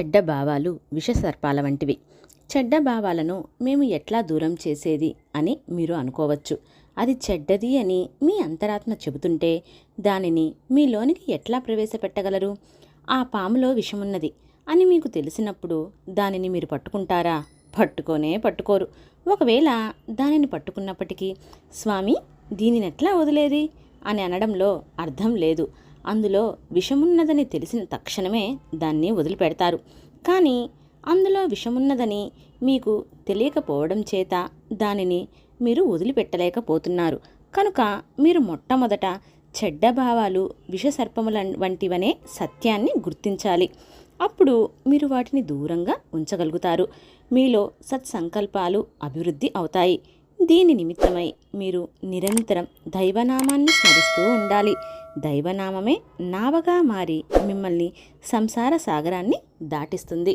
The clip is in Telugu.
చెడ్డ భావాలు విషసర్పాల వంటివి. చెడ్డ భావాలను మేము ఎట్లా దూరం చేసేది అని మీరు అనుకోవచ్చు. అది చెడ్డది అని మీ అంతరాత్మ చెబుతుంటే దానిని మీలోనికి ఎట్లా ప్రవేశపెట్టగలరు? ఆ పాములో విషమున్నది అని మీకు తెలిసినప్పుడు దానిని మీరు పట్టుకుంటారా? పట్టుకోరు. ఒకవేళ దానిని పట్టుకున్నప్పటికీ స్వామి దీనినెట్లా వదిలేది అని అనడంలో అర్థం లేదు. అందులో విషమున్నదని తెలిసిన తక్షణమే దాన్ని వదిలిపెడతారు. కానీ అందులో విషమున్నదని మీకు తెలియకపోవడం చేత దానిని మీరు వదిలిపెట్టలేకపోతున్నారు. కనుక మీరు మొట్టమొదట చెడ్డ భావాలు విషసర్పముల వంటివనే సత్యాన్ని గుర్తించాలి. అప్పుడు మీరు వాటిని దూరంగా ఉంచగలుగుతారు. మీలో సత్సంకల్పాలు అభివృద్ధి అవుతాయి. దీని నిమిత్తమై మీరు నిరంతరం దైవనామాన్ని స్మరిస్తూ ఉండాలి. దైవనామమే నావగా మారి మిమ్మల్ని సంసార సాగరాన్ని దాటిస్తుంది.